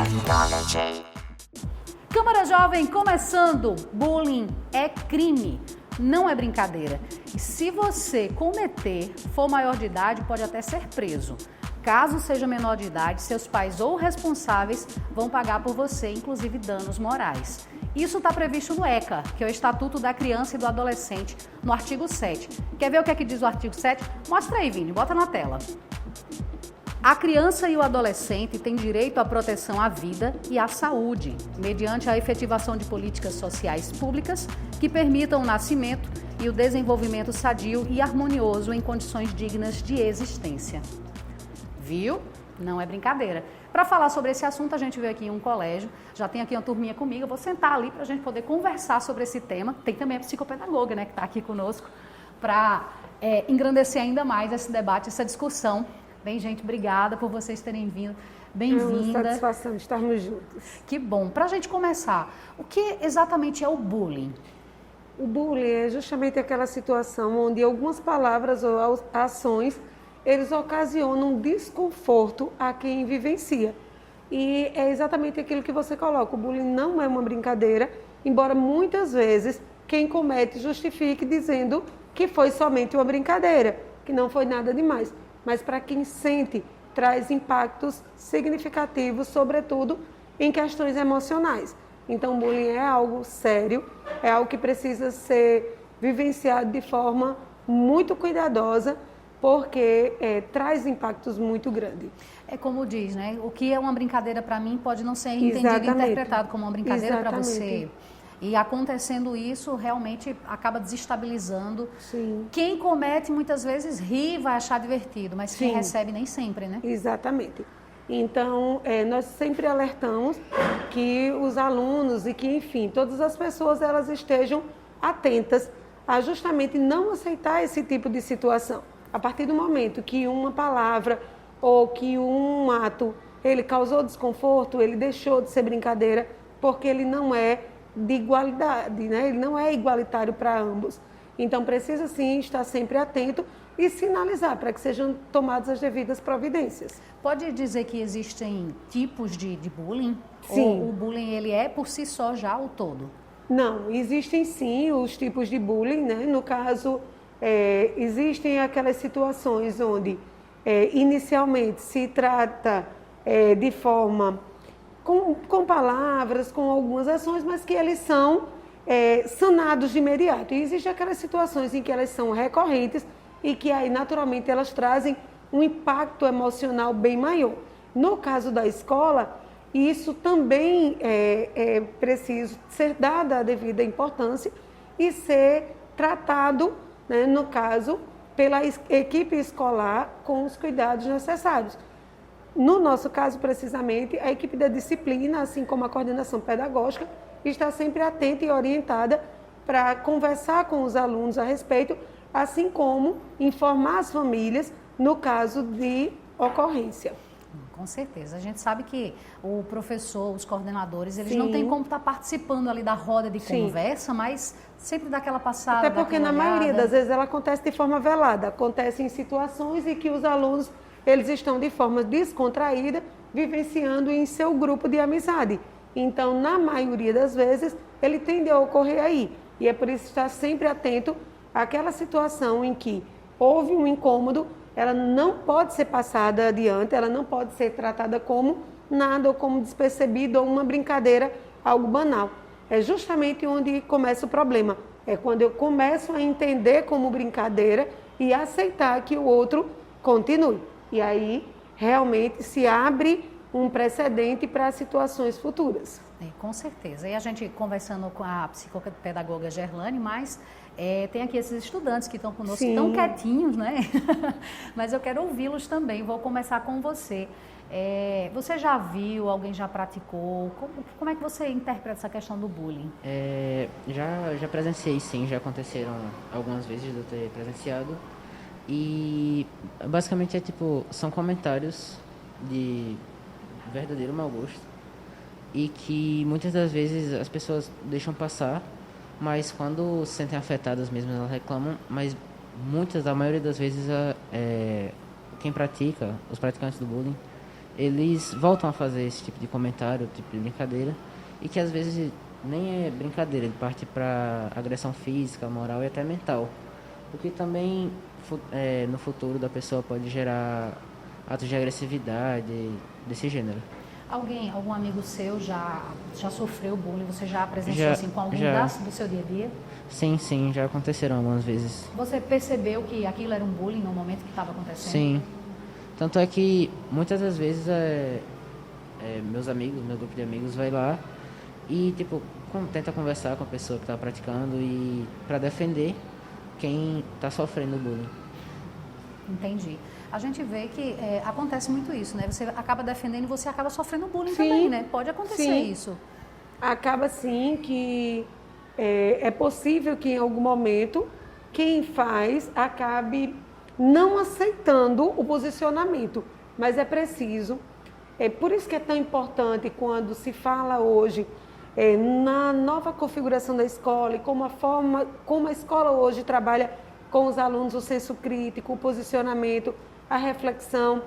Technology. Câmara Jovem começando. Bullying é crime, não é brincadeira. E se você cometer, for maior de idade, pode até ser preso. Caso seja menor de idade, seus pais ou responsáveis vão pagar por você, inclusive danos morais. Isso está previsto no ECA, que é o Estatuto da Criança e do Adolescente, no artigo 7. Quer ver o que é que diz o artigo 7? Mostra aí, Vini, bota na tela. A criança e o adolescente têm direito à proteção à vida e à saúde, mediante a efetivação de políticas sociais públicas que permitam o nascimento e o desenvolvimento sadio e harmonioso em condições dignas de existência. Viu? Não é brincadeira. Para falar sobre esse assunto, a gente veio aqui em um colégio, já tem aqui uma turminha comigo, eu vou sentar ali para a gente poder conversar sobre esse tema. Tem também a psicopedagoga, né, que está aqui conosco, para engrandecer ainda mais esse debate, essa discussão. Bem, gente, obrigada por vocês terem vindo. Bem-vinda. É uma satisfação de estarmos juntos. Que bom. Para a gente começar, o que exatamente é o bullying? O bullying é justamente aquela situação onde algumas palavras ou ações, eles ocasionam desconforto a quem vivencia. E é exatamente aquilo que você coloca. O bullying não é uma brincadeira, embora muitas vezes quem comete justifique dizendo que foi somente uma brincadeira, que não foi nada demais. Mas para quem sente, traz impactos significativos, sobretudo em questões emocionais. Então, o bullying é algo sério, é algo que precisa ser vivenciado de forma muito cuidadosa, porque traz impactos muito grandes. É como diz, né? O que é uma brincadeira para mim pode não ser entendido e interpretado como uma brincadeira para você. E acontecendo isso, realmente acaba desestabilizando. Sim. Quem comete, muitas vezes, ri, vai achar divertido, mas quem recebe nem sempre, né? Exatamente. Então, nós sempre alertamos que os alunos e que, enfim, todas as pessoas, elas estejam atentas a justamente não aceitar esse tipo de situação. A partir do momento que uma palavra ou que um ato, ele causou desconforto, ele deixou de ser brincadeira, porque ele não é de igualdade, né? Ele não é igualitário para ambos. Então, precisa sim estar sempre atento e sinalizar para que sejam tomadas as devidas providências. Pode dizer que existem tipos de bullying? Sim. Ou o bullying ele é por si só já o todo? Não, existem sim os tipos de bullying, né? No caso, existem aquelas situações onde inicialmente se trata de forma com palavras, com algumas ações, mas que eles são sanados de imediato. E existem aquelas situações em que elas são recorrentes e que aí naturalmente elas trazem um impacto emocional bem maior. No caso da escola, isso também é preciso ser dada a devida importância e ser tratado, né, no caso, pela equipe escolar com os cuidados necessários. No nosso caso, precisamente, a equipe da disciplina, assim como a coordenação pedagógica, está sempre atenta e orientada para conversar com os alunos a respeito, assim como informar as famílias no caso de ocorrência. Com certeza. A gente sabe que o professor, os coordenadores, eles Sim. não têm como estar participando ali da roda de conversa, mas sempre dá aquela passada. Até porque na maioria das vezes ela acontece de forma velada, acontece em situações em que os alunos eles estão de forma descontraída, vivenciando em seu grupo de amizade. Então, na maioria das vezes, ele tende a ocorrer aí. E é por isso estar sempre atento àquela situação em que houve um incômodo, ela não pode ser passada adiante, ela não pode ser tratada como nada ou como despercebida ou uma brincadeira, algo banal. É justamente onde começa o problema. É quando eu começo a entender como brincadeira e aceitar que o outro continue. E aí, realmente, se abre um precedente para situações futuras. Com certeza. E a gente conversando com a psicopedagoga Gerlane, mas tem aqui esses estudantes que estão conosco, Sim. tão quietinhos, né? Mas eu quero ouvi-los também. Vou começar com você. Você já viu, alguém já praticou? Como é que você interpreta essa questão do bullying? Já presenciei, sim. Já aconteceram algumas vezes de eu ter presenciado. E basicamente são comentários de verdadeiro mau gosto e que muitas das vezes as pessoas deixam passar, mas quando se sentem afetadas mesmo elas reclamam, mas a maioria das vezes quem pratica, os praticantes do bullying, eles voltam a fazer esse tipo de comentário, tipo de brincadeira, e que às vezes nem é brincadeira, ele parte para agressão física, moral e até mental. O que também no futuro da pessoa pode gerar atos de agressividade desse gênero. Algum amigo seu já sofreu bullying? Você já presenciou Já, assim com algum já. do seu dia a dia? Sim, já aconteceram algumas vezes. Você percebeu que aquilo era um bullying no momento que estava acontecendo? Sim. Tanto é que muitas das vezes meus amigos, meu grupo de amigos vai lá e tipo tenta conversar com a pessoa que está praticando e para defender quem está sofrendo bullying. Entendi. A gente vê que acontece muito isso, né? Você acaba defendendo e você acaba sofrendo bullying Sim, também, né? Pode acontecer sim. isso. Acaba sim que é possível que em algum momento quem faz acabe não aceitando o posicionamento, mas é preciso. É por isso que é tão importante quando se fala hoje na nova configuração da escola e como a escola hoje trabalha com os alunos o senso crítico, o posicionamento, a reflexão.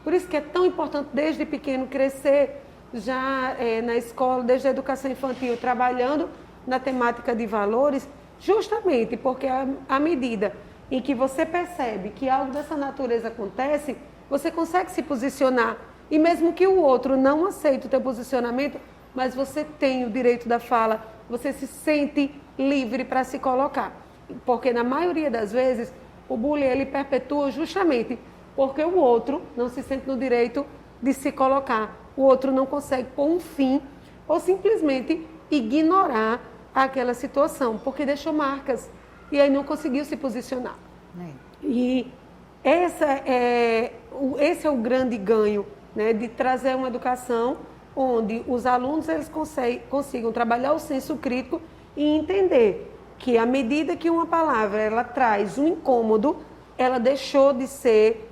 Por isso que é tão importante desde pequeno crescer já na escola, desde a educação infantil, trabalhando na temática de valores, justamente porque à medida em que você percebe que algo dessa natureza acontece, você consegue se posicionar. E mesmo que o outro não aceite o teu posicionamento, mas você tem o direito da fala, você se sente livre para se colocar. Porque na maioria das vezes, o bullying ele perpetua justamente porque o outro não se sente no direito de se colocar. O outro não consegue pôr um fim ou simplesmente ignorar aquela situação, porque deixou marcas e aí não conseguiu se posicionar. E esse é o grande ganho, né, de trazer uma educação onde os alunos eles consigam trabalhar o senso crítico e entender que à medida que uma palavra ela traz um incômodo, ela deixou de ser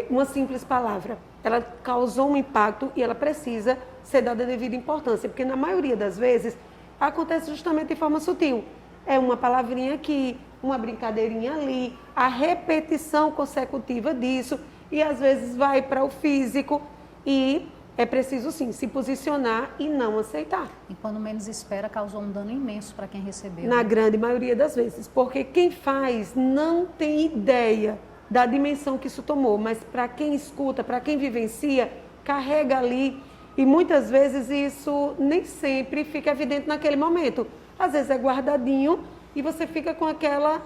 uma simples palavra. Ela causou um impacto e ela precisa ser dada a devida importância, porque na maioria das vezes acontece justamente de forma sutil. É uma palavrinha aqui, uma brincadeirinha ali, a repetição consecutiva disso e às vezes vai para o físico e é preciso sim se posicionar e não aceitar. E quando menos espera, causou um dano imenso para quem recebeu. Na grande maioria das vezes, porque quem faz não tem ideia da dimensão que isso tomou, mas para quem escuta, para quem vivencia, carrega ali e muitas vezes isso nem sempre fica evidente naquele momento. Às vezes é guardadinho e você fica com aquela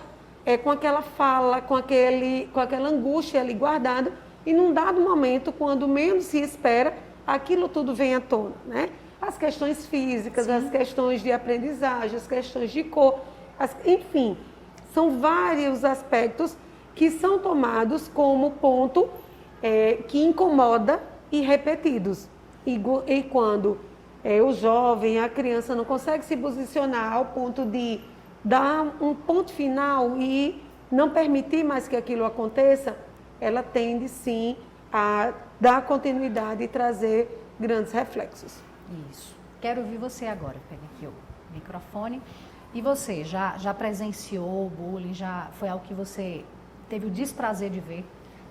fala, com aquela angústia ali guardada e num dado momento, quando menos se espera, aquilo tudo vem à tona, né? As questões físicas, Sim. as questões de aprendizagem, as questões de cor, enfim, são vários aspectos que são tomados como ponto que incomoda e repetidos. E quando o jovem, a criança não consegue se posicionar ao ponto de dar um ponto final e não permitir mais que aquilo aconteça, ela tende sim a dar continuidade e trazer grandes reflexos. Isso. Quero ouvir você agora. Pega aqui o microfone. E você, já presenciou o bullying? Já foi algo que você teve o desprazer de ver?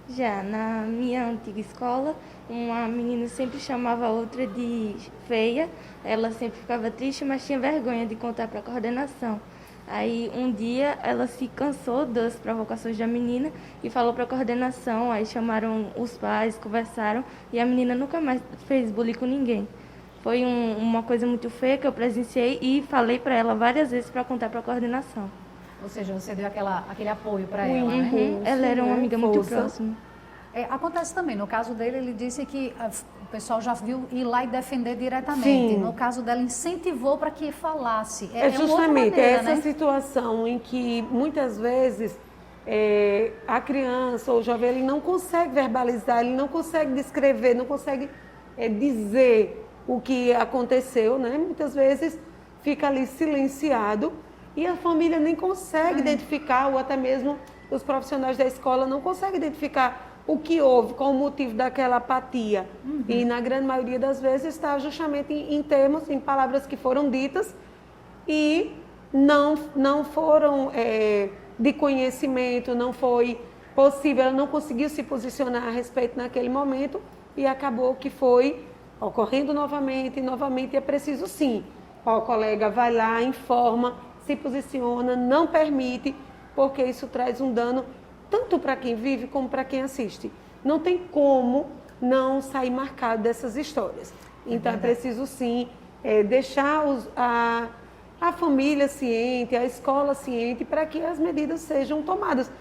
Já, na minha antiga escola, uma menina sempre chamava a outra de feia. Ela sempre ficava triste, mas tinha vergonha de contar para a coordenação. Aí um dia ela se cansou das provocações da menina e falou para a coordenação, aí chamaram os pais, conversaram e a menina nunca mais fez bullying com ninguém. Foi uma coisa muito feia que eu presenciei e falei para ela várias vezes para contar para a coordenação. Ou seja, você deu aquele apoio para ela, né? Uhum. Ela era uma amiga muito próxima. Acontece também, no caso dele, ele disse que o pessoal já viu ir lá e defender diretamente. Sim. No caso dela, incentivou para que falasse. É uma outra justamente maneira, essa né? situação em que muitas vezes a criança ou o jovem ele não consegue verbalizar, ele não consegue descrever, não consegue dizer o que aconteceu, né? Muitas vezes fica ali silenciado e a família nem consegue identificar, ou até mesmo os profissionais da escola não conseguem identificar o que houve, qual o motivo daquela apatia. E na grande maioria das vezes está justamente em palavras que foram ditas e não foram de conhecimento, não foi possível, ela não conseguiu se posicionar a respeito naquele momento e acabou que foi ocorrendo novamente, e é preciso sim. O colega vai lá, informa, se posiciona, não permite, porque isso traz um dano tanto para quem vive como para quem assiste. Não tem como não sair marcado dessas histórias. Então é preciso sim deixar a família ciente, a escola ciente, para que as medidas sejam tomadas.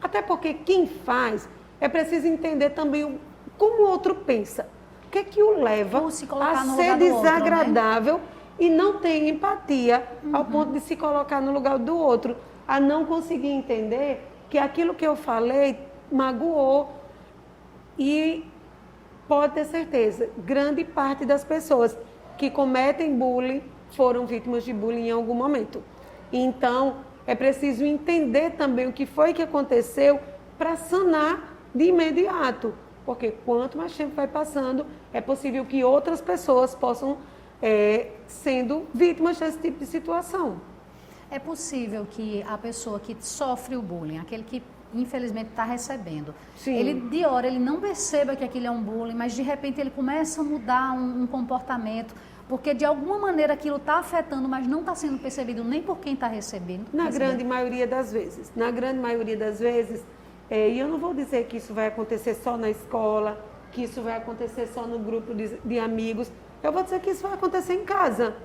Até porque quem faz é preciso entender também como o outro pensa. O que é que o leva Como se colocar a no ser lugar do outro, né? desagradável e não tem empatia ao ponto de se colocar no lugar do outro, a não conseguir entender que aquilo que eu falei magoou. E pode ter certeza, grande parte das pessoas que cometem bullying foram vítimas de bullying em algum momento. Então, é preciso entender também o que foi que aconteceu para sanar de imediato. Porque quanto mais tempo vai passando, é possível que outras pessoas possam sendo vítimas desse tipo de situação. É possível que a pessoa que sofre o bullying, aquele que infelizmente está recebendo, Sim. ele não perceba que aquilo é um bullying, mas de repente ele começa a mudar um comportamento, porque de alguma maneira aquilo está afetando, mas não está sendo percebido nem por quem está recebendo. Na grande maioria das vezes. Na grande maioria das vezes, e eu não vou dizer que isso vai acontecer só na escola, que isso vai acontecer só no grupo de amigos. Eu vou dizer que isso vai acontecer em casa.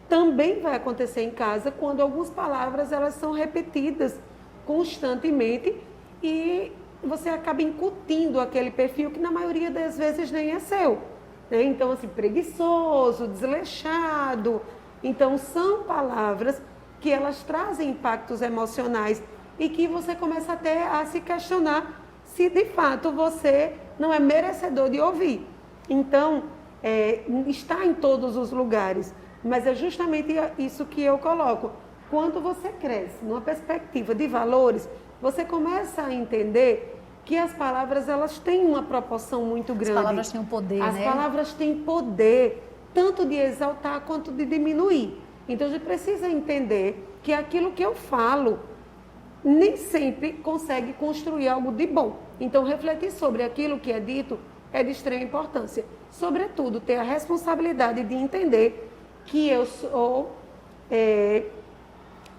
Também vai acontecer em casa quando algumas palavras elas são repetidas constantemente e você acaba incutindo aquele perfil que na maioria das vezes nem é seu. Né? Então, assim, preguiçoso, desleixado. Então, são palavras que elas trazem impactos emocionais e que você começa até a se questionar se de fato você não é merecedor de ouvir. Então, está em todos os lugares, mas é justamente isso que eu coloco. Quando você cresce numa perspectiva de valores, você começa a entender que as palavras elas têm uma proporção muito grande. As palavras têm um poder, As palavras têm poder, tanto de exaltar quanto de diminuir. Então, a gente precisa entender que aquilo que eu falo nem sempre consegue construir algo de bom. Então, refletir sobre aquilo que é dito é de extrema importância. Sobretudo, ter a responsabilidade de entender que eu sou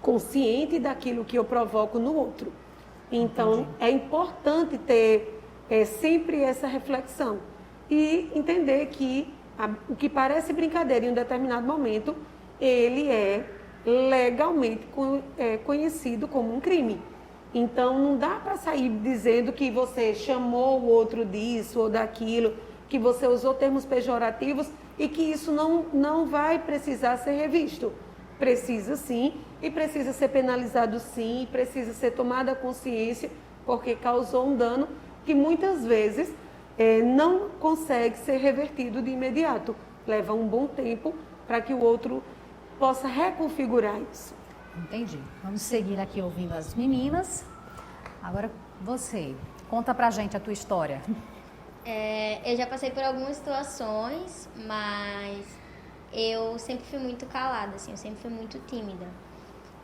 consciente daquilo que eu provoco no outro. Então, é importante ter sempre essa reflexão e entender que o que parece brincadeira em um determinado momento, ele é legalmente conhecido como um crime. Então, não dá para sair dizendo que você chamou o outro disso ou daquilo, que você usou termos pejorativos e que isso não vai precisar ser revisto. Precisa sim, e precisa ser penalizado sim, precisa ser tomada consciência, porque causou um dano que muitas vezes não consegue ser revertido de imediato. Leva um bom tempo para que o outro possa reconfigurar isso. Entendi. Vamos seguir aqui ouvindo as meninas. Agora você, conta pra gente a tua história. Eu já passei por algumas situações, mas eu sempre fui muito calada, assim, eu sempre fui muito tímida.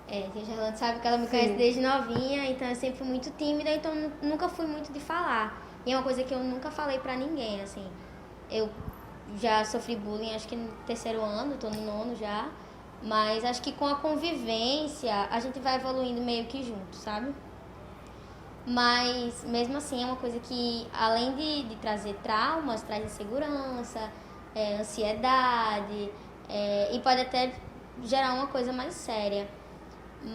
A Gerlane sabe que ela me conhece desde novinha, então eu sempre fui muito tímida, então nunca fui muito de falar. E é uma coisa que eu nunca falei pra ninguém, assim. Eu já sofri bullying, acho que no 3º ano, tô no 9º já. Mas acho que com a convivência, a gente vai evoluindo meio que junto, sabe? Mas, mesmo assim, é uma coisa que, além de trazer traumas, traz insegurança, ansiedade, e pode até gerar uma coisa mais séria.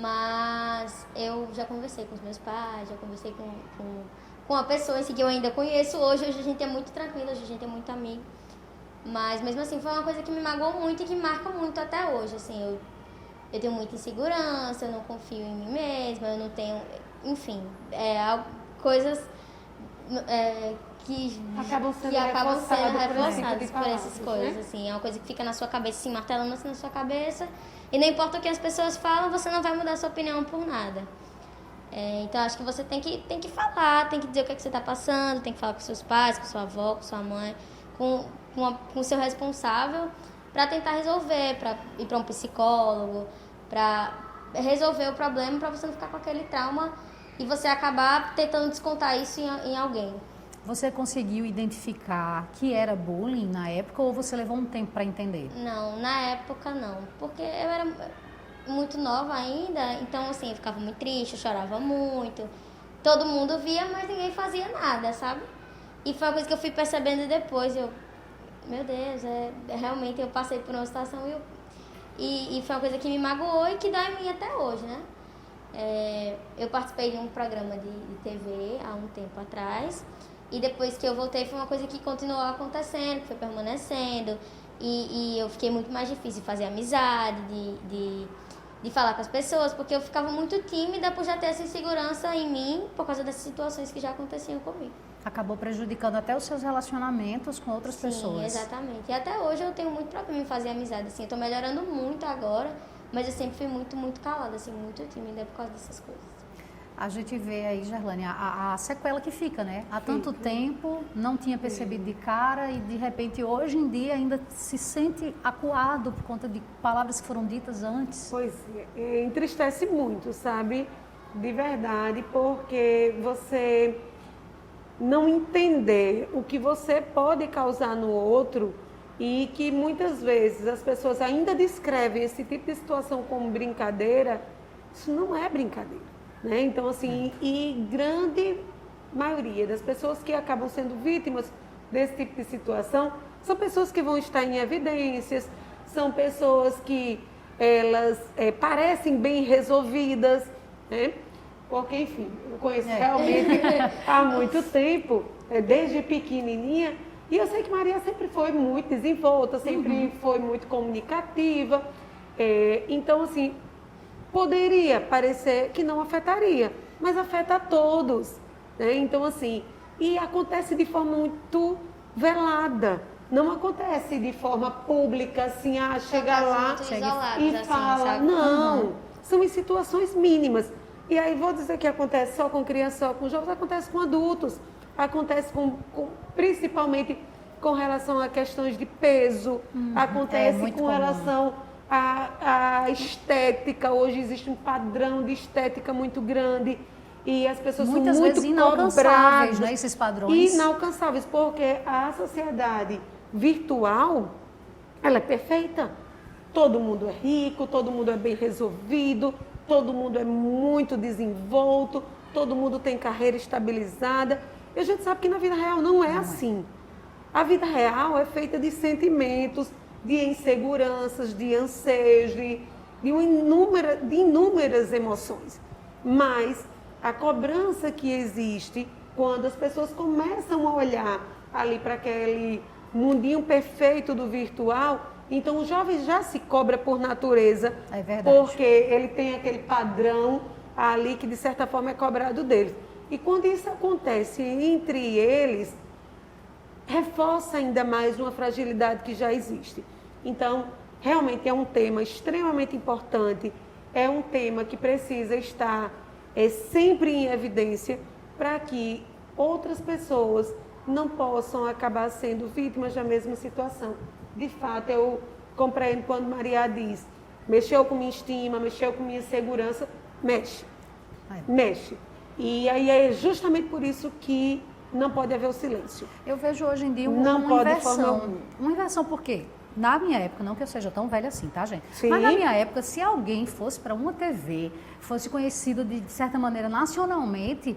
Mas eu já conversei com os meus pais, já conversei com a pessoa assim, que eu ainda conheço hoje a gente é muito tranquila, hoje a gente é muito amigo. Mas, mesmo assim, foi uma coisa que me magoou muito e que marca muito até hoje, assim, eu tenho muita insegurança, eu não confio em mim mesma, eu não tenho, enfim, coisas que acabam sendo reforçadas por essas coisas, né? Assim, é uma coisa que fica na sua cabeça, assim, martelando assim na sua cabeça, e não importa o que as pessoas falam, você não vai mudar a sua opinião por nada. Então, acho que você tem que falar, tem que dizer o que é que você está passando, tem que falar com seus pais, com sua avó, com sua mãe, com o seu responsável, para tentar resolver, para ir para um psicólogo, para resolver o problema, para você não ficar com aquele trauma e você acabar tentando descontar isso em alguém. Você conseguiu identificar que era bullying na época ou você levou um tempo para entender? Não, na época não, porque eu era muito nova ainda, então assim, eu ficava muito triste, eu chorava muito. Todo mundo via, mas ninguém fazia nada, sabe? E foi uma coisa que eu fui percebendo depois, meu Deus, realmente eu passei por uma situação e foi uma coisa que me magoou e que dói em mim até hoje, né? Eu participei de um programa de TV há um tempo atrás e depois que eu voltei foi uma coisa que continuou acontecendo, que foi permanecendo e eu fiquei muito mais difícil de fazer amizade, de falar com as pessoas, porque eu ficava muito tímida por já ter essa insegurança em mim por causa dessas situações que já aconteciam comigo. Acabou prejudicando até os seus relacionamentos com outras Sim, pessoas. Exatamente. E até hoje eu tenho muito problema em fazer amizade, assim, eu tô melhorando muito agora, mas eu sempre fui muito, muito calada, assim, muito tímida por causa dessas coisas. A gente vê aí, Gerlane, a sequela que fica, né? Há tanto tempo, não tinha percebido de cara e de repente hoje em dia ainda se sente acuado por conta de palavras que foram ditas antes. Pois é, entristece muito, sabe? De verdade, porque você não entender o que você pode causar no outro e que muitas vezes as pessoas ainda descrevem esse tipo de situação como brincadeira, isso não é brincadeira. Né? Então, assim, e grande maioria das pessoas que acabam sendo vítimas desse tipo de situação são pessoas que vão estar em evidências, são pessoas que elas parecem bem resolvidas, né? Porque, enfim, eu conheço realmente há muito tempo, desde pequenininha, e eu sei que Maria sempre foi muito desenvolta, sempre foi muito comunicativa, então, assim, poderia parecer que não afetaria, mas afeta a todos, né? Então, assim, e acontece de forma muito velada, não acontece de forma pública, assim, chega lá e assim, fala, sabe? não, são em situações mínimas. E aí vou dizer que acontece só com crianças, só com jovens, acontece com adultos, acontece principalmente com relação a questões de peso, acontece com comum. relação a estética. Hoje existe um padrão de estética muito grande e as pessoas Muitas são muito vezes inalcançáveis, né, esses padrões. Inalcançáveis, porque a sociedade virtual, ela é perfeita. Todo mundo é rico, todo mundo é bem resolvido, todo mundo é muito desenvolto, todo mundo tem carreira estabilizada. E a gente sabe que na vida real não é assim. A vida real é feita de sentimentos, de inseguranças, de anseios, de inúmeras emoções. Mas a cobrança que existe quando as pessoas começam a olhar ali para aquele mundinho perfeito do virtual, então o jovem já se cobra por natureza, é verdade, porque ele tem aquele padrão ali que de certa forma é cobrado deles. E quando isso acontece entre eles, reforça ainda mais uma fragilidade que já existe. Então, realmente é um tema extremamente importante, é um tema que precisa estar sempre em evidência para que outras pessoas não possam acabar sendo vítimas da mesma situação. De fato, eu compreendo quando Maria diz, mexeu com minha estima, mexeu com minha segurança, mexe. E aí é justamente por isso que não pode haver o silêncio. Eu vejo hoje em dia Não uma pode inversão. Uma inversão por quê? Na minha época, não que eu seja tão velha assim, tá, gente? Sim. Mas na minha época, se alguém fosse para uma TV, fosse conhecido de certa maneira nacionalmente,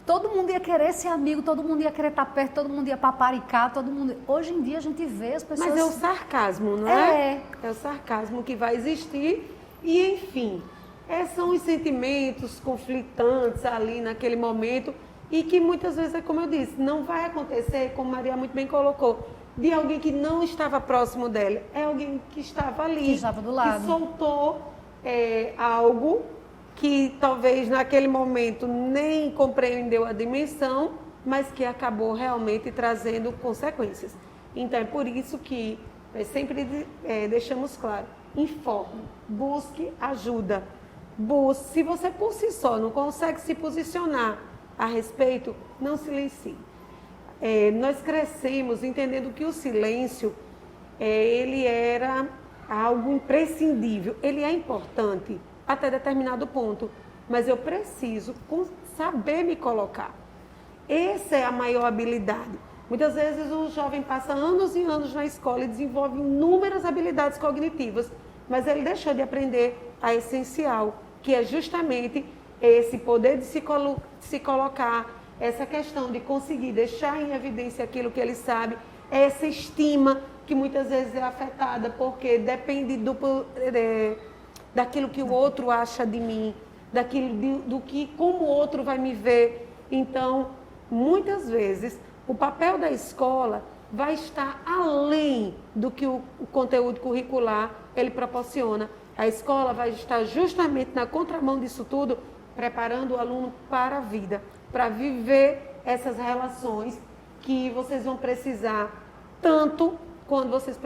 todo mundo ia querer ser amigo, todo mundo ia querer estar perto, todo mundo ia paparicar, todo mundo... Hoje em dia a gente vê as pessoas... Mas é o sarcasmo, não é? É o sarcasmo que vai existir e, enfim, são os sentimentos conflitantes ali naquele momento e que muitas vezes, como eu disse, não vai acontecer, como Maria muito bem colocou, de alguém que não estava próximo dela, é alguém que estava ali, que estava do lado, que soltou algo que talvez naquele momento nem compreendeu a dimensão, mas que acabou realmente trazendo consequências. Então é por isso que sempre deixamos claro, informe, busque ajuda, se você por si só não consegue se posicionar a respeito, não silencie. Nós crescemos entendendo que o silêncio, ele era algo imprescindível. Ele é importante até determinado ponto, mas eu preciso saber me colocar. Essa é a maior habilidade. Muitas vezes o jovem passa anos e anos na escola e desenvolve inúmeras habilidades cognitivas, mas ele deixou de aprender a essencial, que é justamente esse poder de se colocar, essa questão de conseguir deixar em evidência aquilo que ele sabe, essa estima que muitas vezes é afetada porque depende daquilo que o outro acha de mim, do que como o outro vai me ver. Então, muitas vezes, o papel da escola vai estar além do que o conteúdo curricular ele proporciona. A escola vai estar justamente na contramão disso tudo, preparando o aluno para a vida, para viver essas relações que vocês vão precisar tanto quando vocês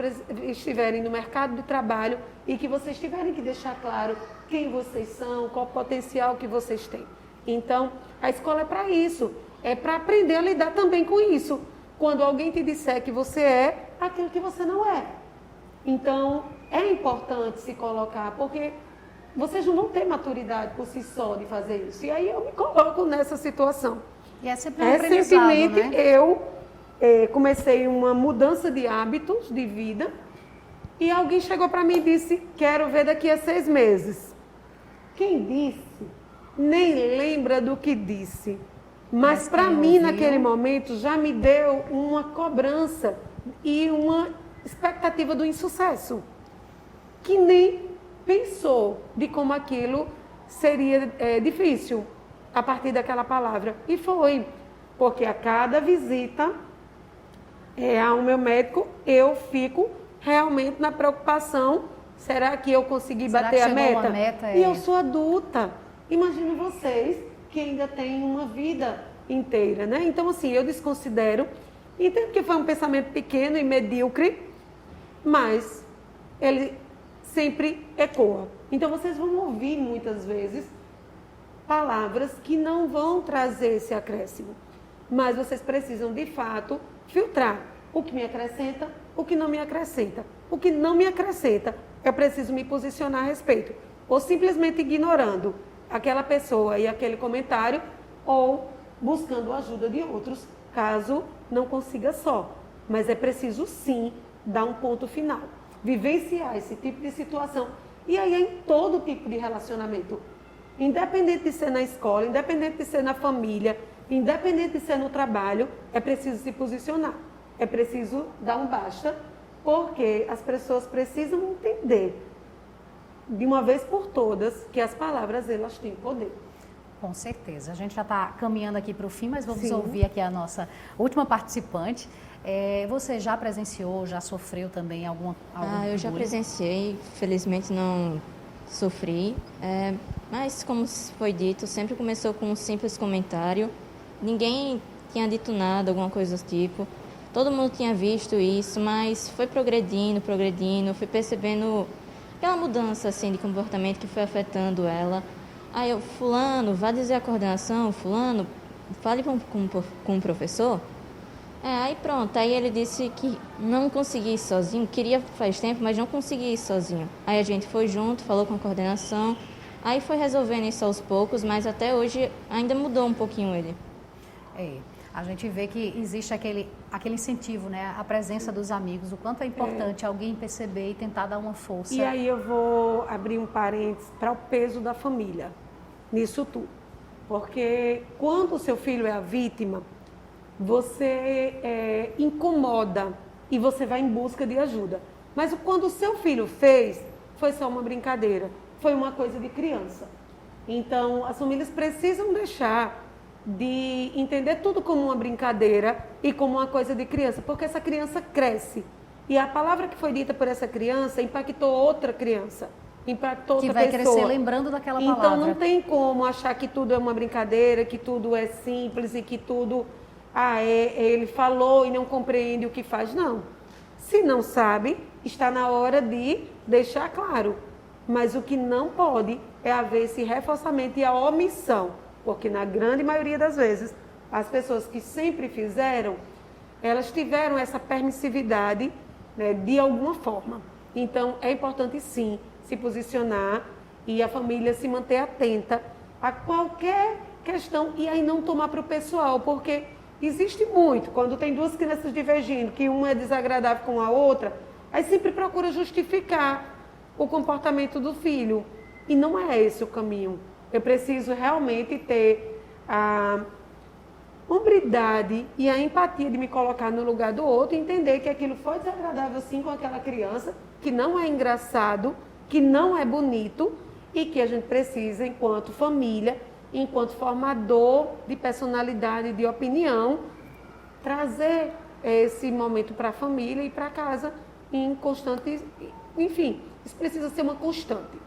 estiverem no mercado de trabalho e que vocês tiverem que deixar claro quem vocês são, qual o potencial que vocês têm. Então, a escola é para isso, é para aprender a lidar também com isso. Quando alguém te disser que você é aquilo que você não é. Então, é importante se colocar, porque vocês não vão ter maturidade por si só de fazer isso. E aí eu me coloco nessa situação. E é sempre um aprendizado, Recentemente, né? eu comecei uma mudança de hábitos de vida e alguém chegou para mim e disse, quero ver daqui a 6 meses. Quem disse, nem lembra do que disse. Mas para mim, naquele momento, já me deu uma cobrança e uma expectativa do insucesso. Que nem pensou de como aquilo seria difícil a partir daquela palavra. E foi, porque a cada visita ao meu médico, eu fico realmente na preocupação, será que eu consegui bater a meta? E eu sou adulta. Imagino vocês que ainda têm uma vida inteira, né? Então, assim, eu desconsidero, entendo que foi um pensamento pequeno e medíocre, mas ele sempre ecoa. Então, vocês vão ouvir muitas vezes palavras que não vão trazer esse acréscimo, mas vocês precisam, de fato, filtrar o que me acrescenta, o que não me acrescenta. O que não me acrescenta, eu preciso me posicionar a respeito, ou simplesmente ignorando aquela pessoa e aquele comentário, ou buscando a ajuda de outros, caso não consiga só. Mas é preciso, sim, dar um ponto final, vivenciar esse tipo de situação. E aí é em todo tipo de relacionamento. Independente de ser na escola, independente de ser na família, independente de ser no trabalho, é preciso se posicionar. É preciso dar um basta, porque as pessoas precisam entender, de uma vez por todas, que as palavras, elas têm poder. Com certeza. A gente já está caminhando aqui para o fim, mas vamos Sim. ouvir aqui a nossa última participante. Você já presenciou, já sofreu também algum eu já bullying? presenciei, felizmente não sofri, mas como foi dito, sempre começou com um simples comentário, ninguém tinha dito nada, alguma coisa do tipo, todo mundo tinha visto isso, mas foi progredindo, fui percebendo aquela mudança assim, de comportamento que foi afetando ela. Aí eu, fulano, vá dizer a coordenação, fulano, fale com o professor. Aí pronto, aí ele disse que não conseguia ir sozinho, queria faz tempo, mas não conseguia ir sozinho. Aí a gente foi junto, falou com a coordenação, aí foi resolvendo isso aos poucos, mas até hoje ainda mudou um pouquinho ele. A gente vê que existe aquele incentivo, né? A presença dos amigos, o quanto é importante alguém perceber e tentar dar uma força. E aí eu vou abrir um parênteses para o peso da família nisso tudo. Porque quando o seu filho é a vítima, você incomoda e você vai em busca de ajuda. Mas quando o seu filho fez, foi só uma brincadeira, foi uma coisa de criança. Então, as famílias precisam deixar de entender tudo como uma brincadeira e como uma coisa de criança, porque essa criança cresce. E a palavra que foi dita por essa criança impactou outra criança, impactou outra pessoa. Que vai crescer lembrando daquela palavra. Então não tem como achar que tudo é uma brincadeira, que tudo é simples e que tudo... ele falou e não compreende o que faz. Não. Se não sabe, está na hora de deixar claro. Mas o que não pode é haver esse reforçamento e a omissão. Porque na grande maioria das vezes, as pessoas que sempre fizeram, elas tiveram essa permissividade, né, de alguma forma. Então, é importante sim se posicionar e a família se manter atenta a qualquer questão, e aí não tomar para o pessoal, porque existe muito, quando tem duas crianças divergindo, que uma é desagradável com a outra, aí sempre procura justificar o comportamento do filho. E não é esse o caminho. Eu preciso realmente ter a hombridade e a empatia de me colocar no lugar do outro e entender que aquilo foi desagradável sim com aquela criança, que não é engraçado, que não é bonito e que a gente precisa, enquanto família, enquanto formador de personalidade, de opinião, trazer esse momento para a família e para casa em constante, enfim, isso precisa ser uma constante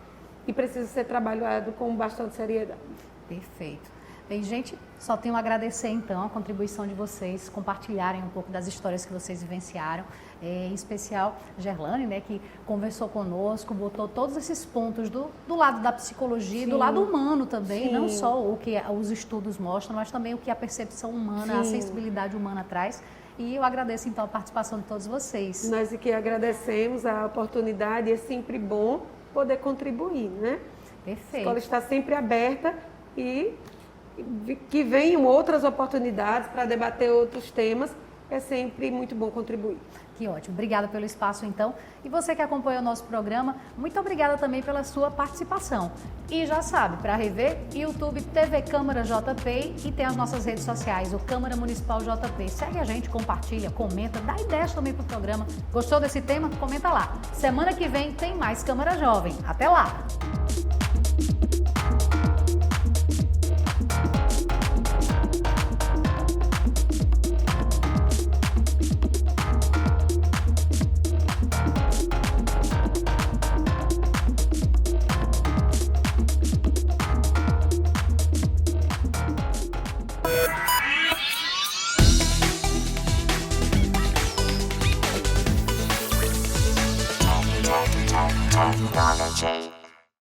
e precisa ser trabalhado com bastante seriedade. Perfeito. Bem, gente, só tenho a agradecer então a contribuição de vocês, compartilharem um pouco das histórias que vocês vivenciaram, em especial Gerlane, né, que conversou conosco, botou todos esses pontos do lado da psicologia, Sim. do lado humano também, Sim. não só o que os estudos mostram, mas também o que a percepção humana, a Sim. sensibilidade humana traz. E eu agradeço então a participação de todos vocês. Nós que agradecemos a oportunidade, é sempre bom poder contribuir, né? A Perfeito. escola está sempre aberta e que venham outras oportunidades para debater outros temas, é sempre muito bom contribuir. Que ótimo. Obrigada pelo espaço, então. E você que acompanha o nosso programa, muito obrigada também pela sua participação. E já sabe, para rever, YouTube TV Câmara JP e tem as nossas redes sociais, o Câmara Municipal JP. Segue a gente, compartilha, comenta, dá ideias também para o programa. Gostou desse tema? Comenta lá. Semana que vem tem mais Câmara Jovem. Até lá! Technology.